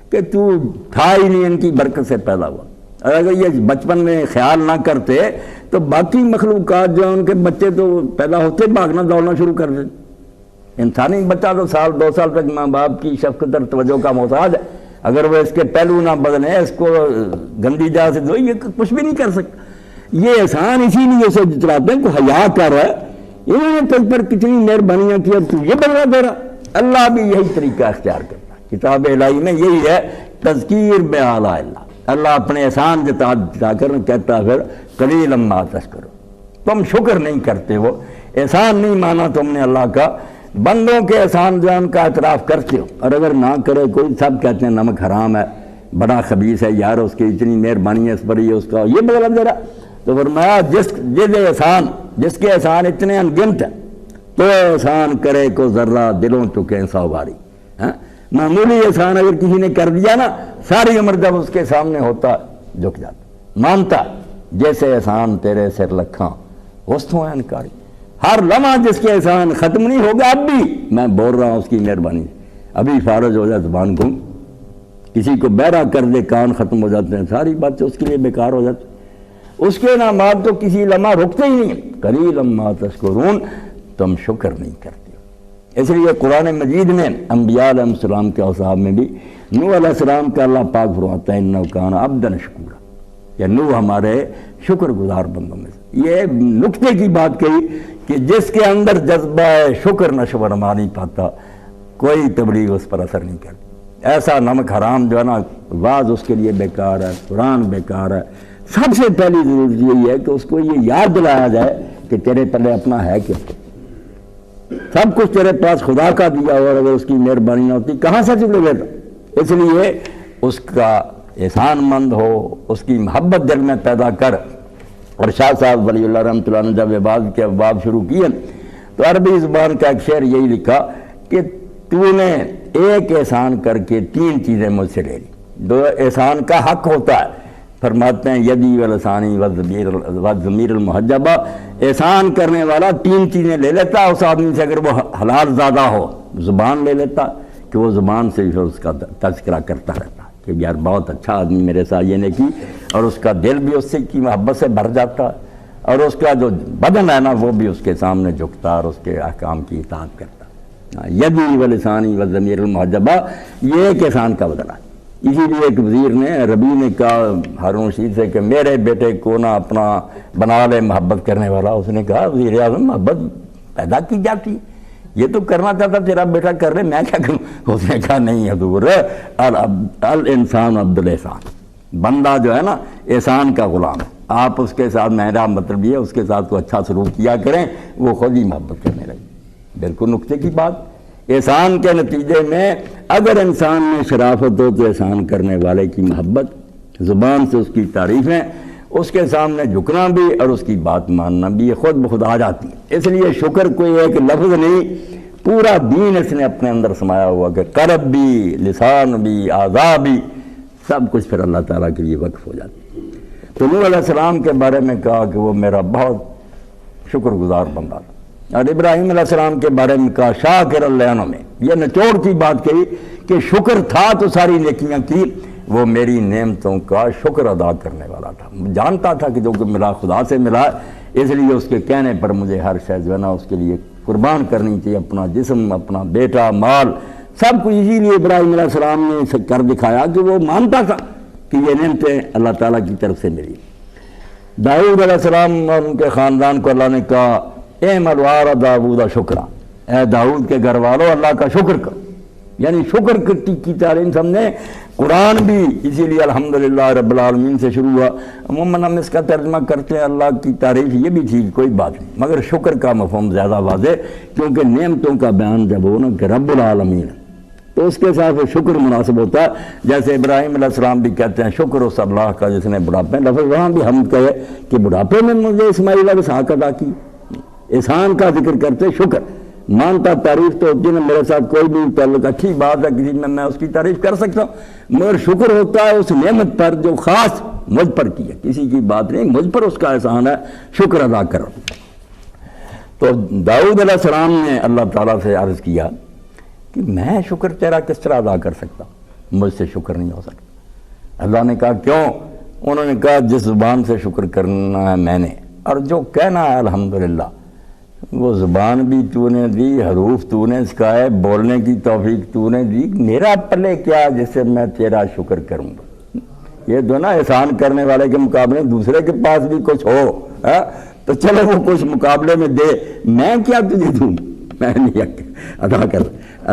کہ تو تھا ہی نہیں ان کی برکت سے پیدا ہوا. اور اگر یہ بچپن میں خیال نہ کرتے تو باقی مخلوقات جو ان کے بچے تو پیدا ہوتے بھاگنا دوڑنا شروع کر دیتے. انسانی بچہ تو 1-2 سال تک ماں باپ کی شفقت اور توجہ کا محتاج ہے. اگر وہ اس کے پہلو نہ بدلیں، اس کو گندی جگہ سے دھو، یہ کچھ بھی نہیں کر سکتا. یہ احسان اسی لیے اسے جتلاتے ہیں کہ حیا کر رہا ہے، انہوں نے تجھ پر کتنی مہربانیاں کی اور تو یہ بدلا دے رہا. اللہ بھی یہی طریقہ اختیار کرتا ہے. کتاب الہی میں یہی ہے تذکیر بآلاء اللہ. اللہ اپنے احسان جتا کر کہتا ہے پھر قلیلا ما تشکرون. تم شکر نہیں کرتے، وہ احسان نہیں مانا تم نے اللہ کا. بندوں کے احسان جان کا اعتراف کرتے ہو اور اگر نہ کرے کوئی، سب کہتے ہیں نمک حرام ہے، بڑا خبیث ہے یار، اس کی اتنی مہربانی ہے اس پر، یہ اس کا یہ بدلا دے رہا. تو فرمایا جس کے احسان اتنے انگنت ہیں تو احسان کرے کو ذرہ دلوں چکیں 100 باری. معمولی احسان اگر کسی نے کر دیا نا، ساری عمر جب اس کے سامنے ہوتا جھک جاتا، مانتا جیسے احسان تیرے سر لکھاں وسطوں ہے انکاری. ہر لمحہ جس کے احسان ختم نہیں ہوگا، اب بھی میں بول رہا ہوں اس کی مہربانی، ابھی فارغ ہو جائے زبان گم، کسی کو بہرا کر دے کان ختم ہو جاتے ہیں، ساری باتیں اس کے لیے بیکار ہو جاتی. اس کے انعامات تو کسی لمحہ رکتے ہی نہیں. قلیلا ما تشکرون، تم شکر نہیں کرتے. اس لیے قرآن مجید میں انبیاء علیہ السلام کے اوصاف میں بھی نوح علیہ السلام کا اللہ پاک فرماتا ہے انہ کان عبدا شکورا، کہ نوح ہمارے شکر گزار بندوں میں سے. یہ نکتے کی بات کہی کہ جس کے اندر جذبہ شکر نشو و نما نہیں پاتا، کوئی تبلیغ اس پر اثر نہیں کرتی. ایسا نمک حرام جو ہے نا، واز اس کے لیے بیکار ہے، قرآن بیکار ہے. سب سے پہلی ضرورت یہی ہے کہ اس کو یہ یاد دلایا جائے کہ تیرے پلے اپنا ہے کیا، سب کچھ تیرے پاس خدا کا دیا، اور اگر اس کی مہربانی نہ ہوتی کہاں سے چلے لیتا. اس لیے اس کا احسان مند ہو، اس کی محبت دل میں پیدا کر. اور شاہ صاحب ولی اللہ رحمۃ اللہ نے جب عبادت کے ابواب شروع کیے تو عربی زبان کا ایک شعر یہی لکھا کہ تو نے ایک احسان کر کے 3 چیزیں مجھ سے لے لی. 2 احسان کا حق ہوتا ہے، فرماتے ہیں یدی ولسانی وضمیر المحجبہ، احسان کرنے والا 3 چیزیں لے لیتا اس آدمی سے. اگر وہ حلال زادہ ہو، زبان لے لیتا کہ وہ زبان سے اس کا تذکرہ کرتا رہتا کہ یار بہت اچھا آدمی میرے ساتھ یہ نے کی، اور اس کا دل بھی اس سے کی محبت سے بھر جاتا، اور اس کا جو بدن ہے نا وہ بھی اس کے سامنے جھکتا اور اس کے احکام کی اطاعت کرتا. یدی ولسانی وضمیر المحجبہ، یہ ایک احسان کا بدلہ. اسی لیے ایک وزیر نے ربیع نے کہا ہارون رشید سے کہ میرے بیٹے کو نہ اپنا بنا لے محبت کرنے والا. اس نے کہا وزیر اعظم محبت پیدا کی جاتی، یہ تو کرنا چاہتا تیرا بیٹا کر لے، میں کیا کروں. اس نے کہا نہیں حضور، الانسان عبد الاحسان، بندہ جو ہے نا احسان کا غلام ہے. آپ اس کے ساتھ، میرا مطلب یہ ہے اس کے ساتھ کو اچھا سلوک کیا کریں، وہ خود ہی محبت کرنے لگے. بالکل نکتے کی بات. احسان کے نتیجے میں اگر انسان میں شرافت ہو تو احسان کرنے والے کی محبت، زبان سے اس کی تعریفیں، اس کے سامنے جھکنا بھی اور اس کی بات ماننا بھی، یہ خود بخود آ جاتی ہے. اس لیے شکر کوئی ایک لفظ نہیں، پورا دین اس نے اپنے اندر سمایا ہوا کہ قلب بھی، لسان بھی، اعضاء بھی، سب کچھ پھر اللہ تعالیٰ کے لیے وقف ہو جاتی. تو نوح علیہ السلام کے بارے میں کہا کہ وہ میرا بہت شکر گزار بندہ تھا، اور ابراہیم علیہ السلام کے بارے میں کہا شاکر الانعم میں. یہ نچوڑ کی بات کہی کہ شکر تھا تو ساری نیکیاں کی، وہ میری نعمتوں کا شکر ادا کرنے والا تھا. جانتا تھا کہ جو کہ ملا خدا سے ملا، اس لیے اس کے کہنے پر مجھے ہر شے جو ہے نا اس کے لیے قربان کرنی چاہیے، اپنا جسم، اپنا بیٹا، مال، سب کچھ. اسی لیے ابراہیم علیہ السلام نے کر دکھایا کہ وہ مانتا تھا کہ یہ نعمتیں اللہ تعالیٰ کی طرف سے ملی. داؤد علیہ السلام اور ان کے خاندان کو اللہ نے کہا اعملوا آل داؤد شکرا، اے داؤد کے گھر والوں اللہ کا شکر کرو. یعنی شکر کی تعلیم سمجھیں. قرآن بھی اسی لیے الحمدللہ رب العالمین سے شروع ہوا. عموماً ہم اس کا ترجمہ کرتے ہیں اللہ کی تعریف، یہ بھی ٹھیک کوئی بات نہیں، مگر شکر کا مفہوم زیادہ واضح، کیونکہ نعمتوں کا بیان جب ہو نا کہ رب العالمین تو اس کے ساتھ شکر مناسب ہوتا ہے. جیسے ابراہیم علیہ السلام بھی کہتے ہیں شکر اس اللہ کا جس نے بڑھاپے، لفظ وہاں بھی ہم کہے کہ بڑھاپے میں مجھے اسماعیل علیہ السلام ادا کی. احسان کا ذکر کرتے شکر. مانتا تعریف تو ہوتی ہے نا، میرے ساتھ کوئی بھی تعلق، اچھی بات ہے کسی میں اس کی تعریف کر سکتا ہوں، مگر شکر ہوتا ہے اس نعمت پر جو خاص مجھ پر کی ہے، کسی کی بات نہیں، مجھ پر اس کا احسان ہے، شکر ادا کرو. تو داؤد علیہ السلام نے اللہ تعالیٰ سے عرض کیا کہ میں شکر تیرا کس طرح ادا کر سکتا ہوں، مجھ سے شکر نہیں ہو سکتا. اللہ نے کہا کیوں؟ انہوں نے کہا جس زبان سے شکر کرنا ہے میں نے، اور جو کہنا ہے الحمدللہ، وہ زبان بھی تو نے دی، حروف تو نے سکھائے، بولنے کی توفیق تو نے دی، میرا پلے کیا جس سے میں تیرا شکر کروں گا. یہ تو نا احسان کرنے والے کے مقابلے دوسرے کے پاس بھی کچھ ہو تو چلو وہ کچھ مقابلے میں دے، میں کیا تجھے دوں، میں نہیں ادا کر.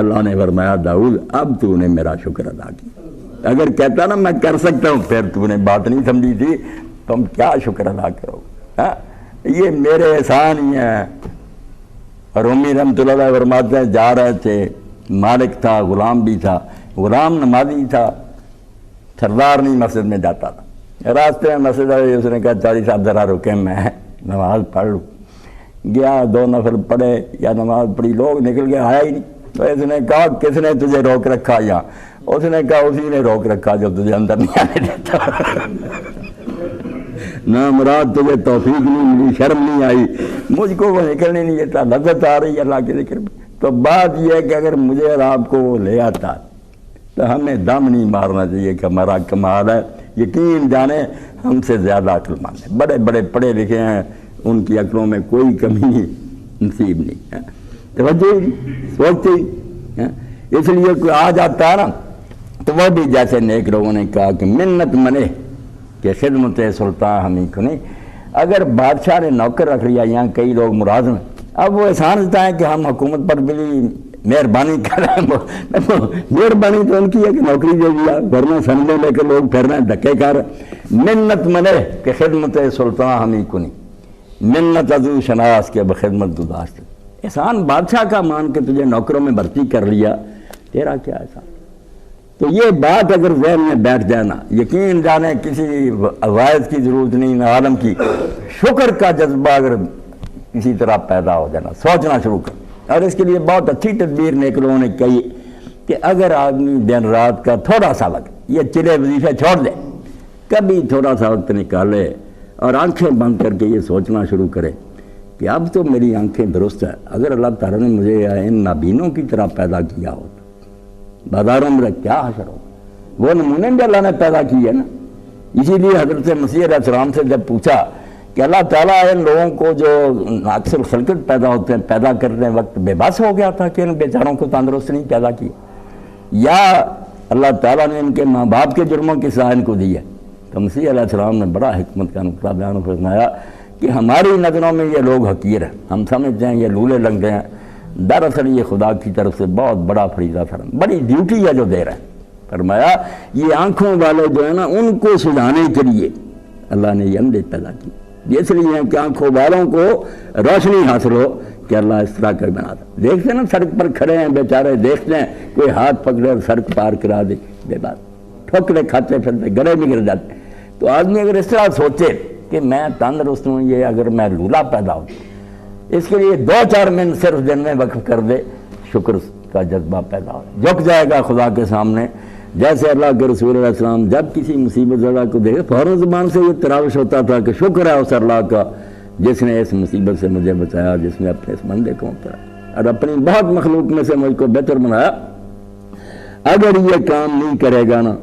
اللہ نے فرمایا داؤد اب تو نے میرا شکر ادا کیا. اگر کہتا نا میں کر سکتا ہوں، پھر تو نے بات نہیں سمجھی تھی، تم کیا شکر ادا کرو، یہ میرے احسان ہی ہیں. رومی رحمۃ اللہ علیہ فرماتے ہیں جا رہے تھے، مالک تھا، غلام بھی تھا، غلام نمازی تھا، سردار نہیں مسجد میں جاتا تھا. راستے میں مسجد آئی، اس نے کہا چاچی صاحب ذرا رکیں میں نماز پڑھ لوں. گیا 2 نفل پڑھے یا نماز پڑھی، لوگ نکل کے آیا ہی نہیں. تو اس نے کہا کس نے تجھے روک رکھا یہاں؟ اس نے کہا اسی نے روک رکھا جو تجھے اندر نہیں آنے دیتا. نہ مراد تجھے توفیق نہیں ملی، شرم نہیں آئی، مجھ کو وہ نکلنے نہیں دیتا، لذت آ رہی ہے اللہ کے ذکر میں. تو بات یہ ہے کہ اگر مجھے اور آپ کو وہ لے آتا تو ہمیں دم نہیں مارنا چاہیے کہ ہمارا کمال ہے. یقین جانے ہم سے زیادہ عقل مند ہیں، بڑے بڑے پڑھے لکھے ہیں، ان کی عقلوں میں کوئی کمی نصیب نہیں ہے. توجہ ہی نہیں، سوچتے ہی. اس لیے کوئی آ جاتا ہے نا تو وہ بھی جیسے نیک لوگوں نے کہا کہ منت منے کہ خدمت سلطان ہمیں کو نہیں. اگر بادشاہ نے نوکر رکھ لیا، یہاں کئی لوگ ملازم ہیں، اب وہ احسان دیتا ہے کہ ہم حکومت پر بھی مہربانی کر رہے ہیں. مہربانی تو ان کی ہے کہ نوکری دے دیا، ورنہ سنڈے لے کے لوگ پھر رہے ہیں، دھکے کر. منت منے کہ خدمت سلطان ہمیں کو نہیں، منت عزو شناس کے بخدمت گزاشت. احسان بادشاہ کا مان کے تجھے نوکروں میں بھرتی کر لیا، تیرا کیا احسان؟ تو یہ بات اگر ذہن میں بیٹھ جانا، یقین جانے کسی واعظ کی ضرورت نہیں، نہ عالم کی، شکر کا جذبہ اگر کسی طرح پیدا ہو جانا، سوچنا شروع کر. اور اس کے لیے بہت اچھی تدبیر نیک لوگوں نے کہی کہ اگر آدمی دن رات کا تھوڑا سا وقت یہ چلے وظیفے چھوڑ دے، کبھی تھوڑا سا وقت نکالے اور آنکھیں بند کر کے یہ سوچنا شروع کرے کہ اب تو میری آنکھیں درست ہیں، اگر اللہ تعالیٰ نے مجھے ان نابینوں کی طرح پیدا کیا ہوتا بازاروں میں کیا حشر ہو. وہ نمونے بھی اللہ نے پیدا کیے نا. اسی لیے حضرت مسیح علیہ السلام سے جب پوچھا کہ اللہ تعالیٰ ان لوگوں کو جو ناقص الخلقت پیدا ہوتے ہیں پیدا کرنے وقت بے بس ہو گیا تھا کہ ان بیچاروں کو تندرست نہیں پیدا کیا، یا اللہ تعالیٰ نے ان کے ماں باپ کے جرموں کی سزا ان کو دی ہے؟ تو مسیح علیہ السلام نے بڑا حکمت کا نقطہ بیان فرمایا کہ ہماری نظروں میں یہ لوگ حقیر ہیں، ہم سمجھتے ہیں یہ لولے لنگڑے ہیں، دراصل یہ خدا کی طرف سے بہت بڑا فریضہ فرم، بڑی ڈیوٹی ہے جو دے رہے ہیں. فرمایا یہ آنکھوں والے جو ہیں نا ان کو سجانے کے لیے اللہ نے یہ اندھے پیدا کی، اس لیے ہیں کہ آنکھوں والوں کو روشنی حاصل ہو کہ اللہ اس طرح کر بنا تھا. دیکھتے ہیں نا سڑک پر کھڑے ہیں بیچارے، دیکھتے ہیں کوئی ہاتھ پکڑے اور سڑک پار کرا دے، بے بات ٹھوکرے کھاتے پھرتے گڑے میں گر جاتے. تو آدمی اگر اس طرح سوچے کہ میں تندرست ہوں، یہ اگر میں لولا پیدا ہوں، اس کے لیے 2-4 منٹ صرف دن میں وقف کر دے، شکر کا جذبہ پیدا ہو، جھک جائے گا خدا کے سامنے. جیسے اللہ کے رسول علیہ السلام جب کسی مصیبت زدہ کو دیکھے فوراً زبان سے یہ تراوش ہوتا تھا کہ شکر ہے اس اللہ کا جس نے اس مصیبت سے مجھے بچایا، جس نے اپنے اس بندے کو اترایا اور اپنی بہت مخلوق میں سے مجھ کو بہتر بنایا. اگر یہ کام نہیں کرے گا نا،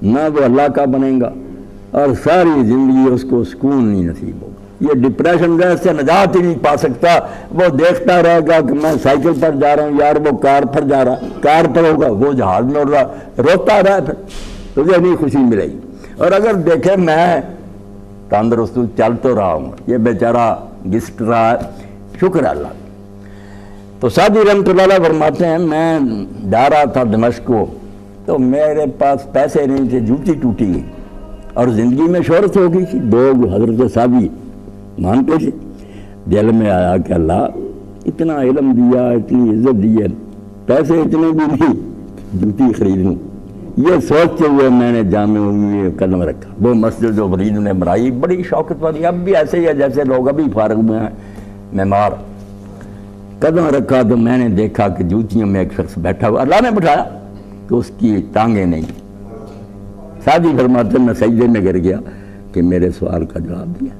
نہ وہ اللہ کا بنے گا اور ساری زندگی اس کو سکون نہیں نصیب ہوگا. یہ ڈپریشن سے نجات ہی نہیں پا سکتا. وہ دیکھتا رہے گا کہ میں سائیکل پر جا رہا ہوں، یار وہ کار پر جا رہا، کار پر ہوگا وہ جہاز میں اڑ رہا، روتا رہا، پھر تجھے نہیں خوشی ملے گی. اور اگر دیکھے میں تندرست چل تو رہا ہوں، یہ بیچارہ گھسٹ رہا ہے، شکر ہے اللہ. تو سعدی رحمۃ اللہ علیہ فرماتے ہیں میں جا رہا تھا دمشق کو، تو میرے پاس پیسے نہیں تھے، جوتی ٹوٹی گئی اور زندگی میں شہرت ہو گئی تھی. لوگ حضرت سعدی مانتے تھے. دل میں آیا کہ اللہ اتنا علم دیا، اتنی عزت دی ہے، پیسے اتنے بھی نہیں جوتی خرید لوں. یہ سوچتے ہوئے میں نے جامع میں قدم رکھا. وہ مسجد جو غرید نے بنائی بڑی شوکت والی، اب بھی ایسے ہی ہے جیسے لوگ ابھی فارغ ہوئے ہیں معمار. قدم رکھا تو میں نے دیکھا کہ جوتیوں میں ایک شخص بیٹھا ہوا، اللہ نے بٹھایا تو اس کی ٹانگیں نہیں. سعدی فرماتے میں سجدے میں گر گیا کہ میرے سوال کا جواب دیا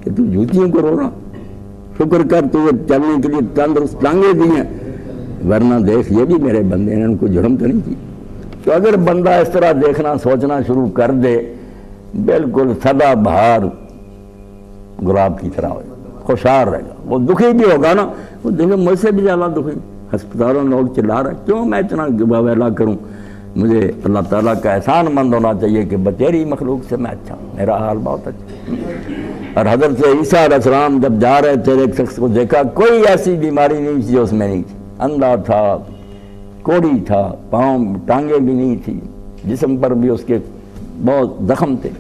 کہ تو جوتیوں کو رو رہا، شکر کر تو چلنے کے لیے تندرست ٹانگیں دی ہیں، ورنہ دیکھ یہ بھی میرے بندے ہیں، ان کو جرم تو نہیں کی. تو اگر بندہ اس طرح دیکھنا سوچنا شروع کر دے، بالکل سدا بہار گلاب کی طرح ہو، خوشحال رہے گا. وہ دکھی بھی ہوگا نا، وہ دیکھے مجھ سے بھی زیادہ دکھی، ہسپتالوں میں لوگ چلا رہے کیوں میں اتنا ویلا کروں، مجھے اللہ تعالیٰ کا احسان مند ہونا چاہیے کہ تیری مخلوق سے میں اچھا ہوں، میرا حال بہت اچھا. اور حضرت عیسیٰ علیہ السلام جب جا رہے تھے ایک شخص کو دیکھا، کوئی ایسی بیماری نہیں تھی جو اس میں نہیں تھی، اندھا تھا، کوڑی تھا، پاؤں ٹانگیں بھی نہیں تھی، جسم پر بھی اس کے بہت زخم تھے،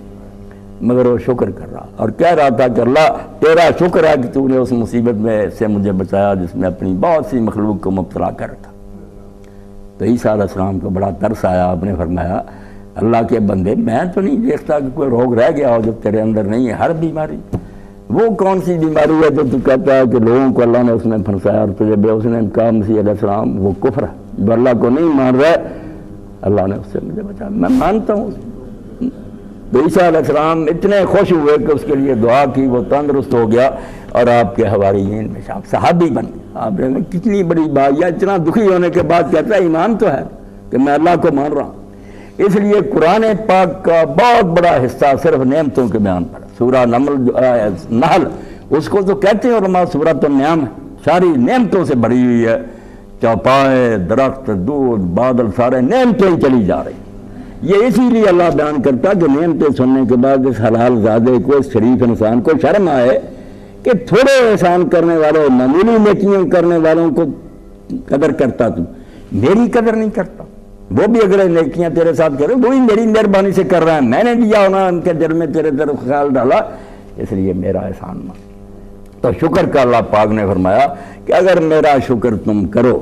مگر وہ شکر کر رہا اور کہہ رہا تھا کہ اللہ تیرا شکر ہے کہ تو نے اس مصیبت میں سے مجھے بچایا جس میں اپنی بہت سی مخلوق کو مبتلا کر رکھا. تو عیسیٰ علیہ السلام کو بڑا ترس آیا. آپ نے فرمایا اللہ کے بندے میں تو نہیں دیکھتا کہ کوئی روگ رہ گیا ہو جو تیرے اندر نہیں ہے، ہر بیماری وہ کون سی بیماری ہے جو تو کہتا ہے کہ لوگوں کو اللہ نے اس میں پھنسایا اور تجھے بے اس نے کہا مسیح علیہ السلام وہ کفر ہے، جو اللہ کو نہیں مان رہا ہے اللہ نے اس سے مجھے بچایا، میں مانتا ہوں۔ تو عیسیٰ علیہ السلام اتنے خوش ہوئے کہ اس کے لیے دعا کی، وہ تندرست ہو گیا اور آپ کے حواریین میں صحابی بن گئے۔ آپ نے کتنی بڑی بات، یا اتنا دکھی ہونے کے بعد کہتا ہے ایمان تو ہے کہ میں اللہ کو مان رہا ہوں۔ اس لیے قرآن پاک کا بہت بڑا حصہ صرف نعمتوں کے بیان پر ہے۔ سورہ نحل اس کو تو کہتے ہیں علماء سورۃ النعم، ساری نعمتوں سے بھری ہوئی ہے، چوپائے، درخت، دودھ، بادل، سارے نعمتیں ہی چلی جا رہی ہیں۔ یہ اسی لیے اللہ بیان کرتا کہ نعمتیں سننے کے بعد اس حلال زادے کو، اس شریف انسان کو شرم آئے کہ تھوڑے احسان کرنے والوں، معمولی نیکیاں کرنے والوں کو قدر کرتا، تو میری قدر نہیں کرتا۔ وہ بھی اگر نیکیاں تیرے ساتھ کرے وہی میری مہربانی سے کر رہا ہے، میں نے دیا ہونا ان کے دل میں تیرے طرف خیال ڈالا، اس لیے میرا احسان مان۔ تو شکر کا اللہ پاک نے فرمایا کہ اگر میرا شکر تم کرو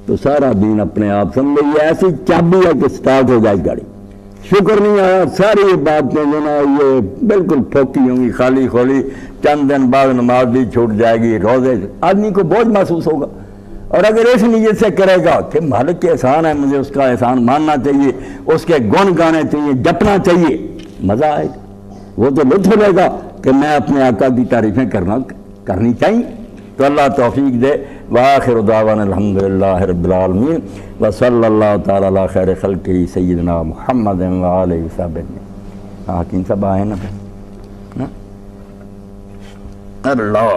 تو سارا دین اپنے آپ سمجھے، یہ ایسی چابی ہے کہ سٹارٹ ہو جائے گاڑی۔ شکر نہیں آیا ساری باتیں جو نا یہ بالکل پھوکی ہوں گی، خالی خولی، چند دن بعد نماز بھی چھوٹ جائے گی، روزے آدمی کو بوجھ محسوس ہوگا۔ اور اگر اس نیت سے کرے گا کہ مالک کے احسان ہے، مجھے اس کا احسان ماننا چاہیے، اس کے گن گانے چاہیے، جپنا چاہیے، مزہ آئے گا، وہ تو لطف لے گا کہ میں اپنے آقا کی تعریفیں کرنی چاہیے۔ تو اللہ توفیق دے۔ وآخر دعوانا الحمدللہ رب العالمین وصلی اللہ تعالی علی خیر خلقہ سیدنا محمد وآلہ وصحبہ۔ حکیم صاحب آئے نا پھر اللہ